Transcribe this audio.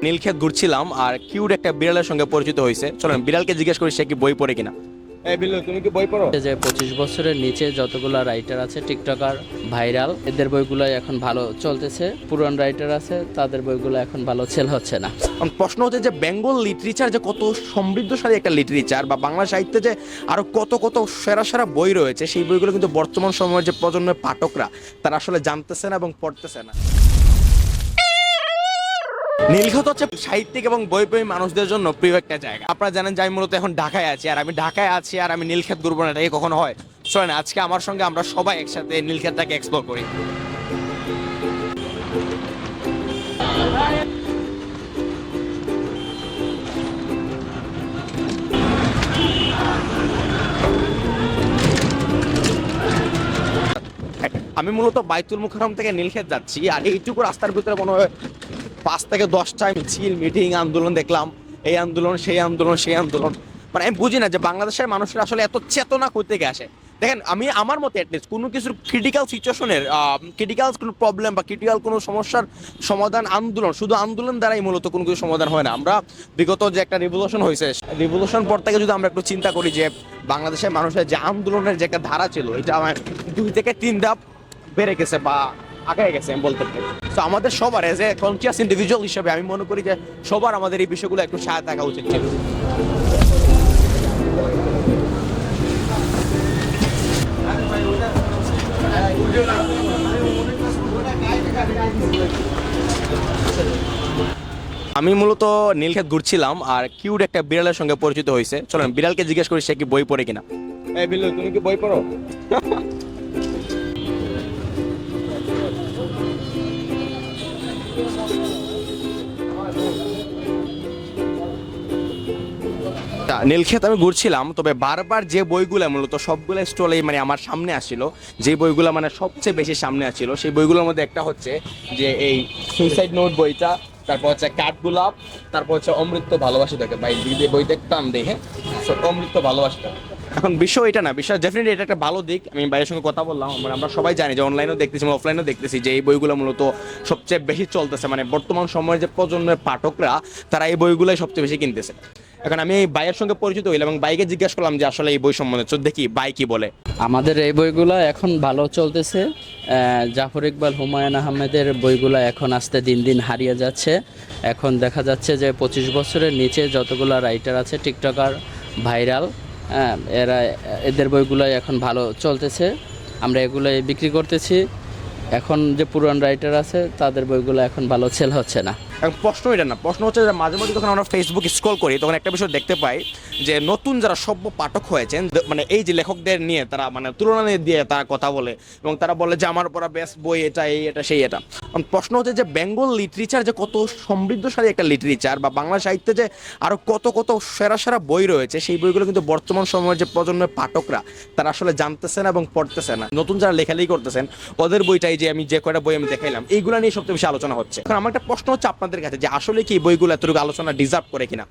নীলক্ষেত ঘুরছিলাম আর কিউট একটা বিড়ালের সঙ্গে পরিচিত হয়েছে। চলেন বিড়ালকে জিজ্ঞেস করি সে কি বই পড়ে কিনা। এই বিল্লু, তুমি কি বই পড়ো? যে 25 বছরের নিচে যতগুলো রাইটার আছে টিকটকার ভাইরাল, এদের বইগুলো এখন ভালো চলতেছে। পুরান রাইটার আছে, তাদের বইগুলো এখন ভালো সেল হচ্ছে না। প্রশ্ন হচ্ছে যে বেঙ্গল লিটারেচার যে কত সমৃদ্ধশালী একটা লিটারেচার, বা বাংলা সাহিত্যে যে আরো কত কত সেরা সেরা বই রয়েছে, সেই বইগুলো কিন্তু বর্তমান সময়ের যে প্রজন্মের পাঠকরা তারা আসলে জানতেছে না এবং পড়তেছে না। নীলক্ষেত হচ্ছে সাহিত্যিক এবং বই মানুষদের জন্য প্রিয় একটা জায়গা। আপনারা জানেন যে আমি মূলত এখন ঢাকায় আছি, আর আমি ঢাকায় আছি আর আমি নীলক্ষেত ঘুরবো না, এটা কি কখনো হয়? চলেন আজকে আমার সঙ্গে আমরা সবাই একসাথে নীলক্ষেতটাকে এক্সপ্লোর করি। আমি মূলত বাইতুল মুকাররম থেকে নীলক্ষেত যাচ্ছি, আর এইটুকু রাস্তার ভিতরে মনে হয় 5 থেকে 10টা মিছিল, মিটিং, আন্দোলন দেখলাম। এই আন্দোলন, সেই আন্দোলন, সেই আন্দোলন। মানে আমি বুঝি না যে বাংলাদেশের মানুষের আসলে এত চেতনা কই থেকে আসে। দেখেন, আমি আমার মতে অ্যাটলিস্ট কোনো কিছুর ক্রিটিক্যাল সিচুয়েশনের, ক্রিটিক্যাল কোনো প্রবলেম বা ক্রিটিক্যাল কোনো সমস্যার সমাধান আন্দোলন, শুধু আন্দোলন দ্বারাই মূলত কোনো কিছু সমাধান হয় না। আমরা বিগত যে একটা রিভলিউশন হয়েছে, রিভলিউশন পর থেকে যদি আমরা একটু চিন্তা করি যে বাংলাদেশের মানুষের যে আন্দোলনের যে একটা ধারা ছিল, এটা আমার 2 থেকে 3 ধাপ বেড়ে গেছে বা আগায় গেছে আমি বলতে পারি। তো আমাদের সবার এজ এ কনসিয়াস ইন্ডিভিজুয়াল হিসেবে আমি মনে করি যে সবার আমাদের এই বিষয়গুলো একটু সাথে থাকা উচিত ছিল। আমি মূলত নীলক্ষেত ঘুরছিলাম আর কিউট একটা বিড়ালের সঙ্গে পরিচিত হয়েছে। চলেন বিড়ালকে জিজ্ঞেস করি সে কি বই পড়ে কিনা। এই বিল্লু, তুমি কি বই পড়ো? নীলক্ষেত আমি ঘুরছিলাম, তবে বারবার যে বইগুলো মূলত সবগুলো স্টলেই মানে আমার সামনে আসছিল, যে বইগুলো মানে সবচেয়ে বেশি সামনে আসছিল, সেই বইগুলোর মধ্যে একটা হচ্ছে যে এই সুইসাইড নোট বইটা, তারপর হচ্ছে কাঠগোলাপ, তারপর হচ্ছে অমৃত ভালোবাসি থাকে। ভাই যদি বই দেখতাম দেখে, অমৃত ভালোবাসি থাকে। এখন বিষয় এটা না, বিষয় ডেফিনেটলি এটা একটা ভালো দিক। আমি ভাইয়ের সঙ্গে কথা বললাম, মানে আমরা সবাই জানি যে অনলাইনেও দেখতেছি, অফলাইনেও দেখতেছি যে এই বইগুলো মূলত সবচেয়ে বেশি চলতেছে। মানে বর্তমান সময়ের যে প্রজন্মের পাঠকরা তারা এই বইগুলোই সবচেয়ে বেশি কিনতেছে। এখন আমি এই ভাইয়ের সঙ্গে পরিচিত হইলাম এবং বাইকে জিজ্ঞাসা করলাম যে আসলে এই বই সম্বন্ধে, তো দেখি বাই কি বলে। আমাদের এই বইগুলো এখন ভালো চলতেছে। জাফর ইকবাল, হুমায়ুন আহমেদের বইগুলো এখন আস্তে দিন দিন হারিয়ে যাচ্ছে। এখন দেখা যাচ্ছে যে 25 বছরের নিচে যতগুলো রাইটার আছে টিকটকার ভাইরাল, এদের বইগুলো এখন ভালো চলতেছে। আমরা এগুলোই বিক্রি করতেছি। এখন যে পুরান রাইটার আছে তাদের বইগুলো এখন ভালো সেল হচ্ছে না। এখন প্রশ্ন এটা না, প্রশ্ন হচ্ছে যে মাঝে মাঝে যখন আমরা ফেসবুক স্ক্রল করি তখন একটা বিষয় দেখতে পাই যে নতুন যারা সভ্য পাঠক হয়েছেন, মানে এই যে লেখকদের নিয়ে তারা মানে তুলনা দিয়ে তারা কথা বলে এবং তারা বলে যে আমার পড়া বেস্ট বই এটা, এই এটা, সেই এটা। প্রশ্ন হচ্ছে যে বেঙ্গল লিটারেচার যে কত সমৃদ্ধশালী একটা লিটারেচার, বা বাংলা সাহিত্যে যে আরো কত কত সেরা সেরা বই রয়েছে, সেই বইগুলো কিন্তু বর্তমান সময়ের যে প্রজন্মের পাঠকরা তারা আসলে জানতেছে না এবং পড়তেছে না। নতুন যারা লেখালেখি করতেছেন ওদের বইটাই, যে আমি যে কয়টা বই আমি দেখাইলাম, এইগুলো নিয়ে সবচেয়ে বেশি আলোচনা হচ্ছে। এখন আমার একটা প্রশ্ন হচ্ছে আপনাদের কাছে যে আসলে কি বইগুলো এতটুকু আলোচনা ডিজার্ভ করে কিনা।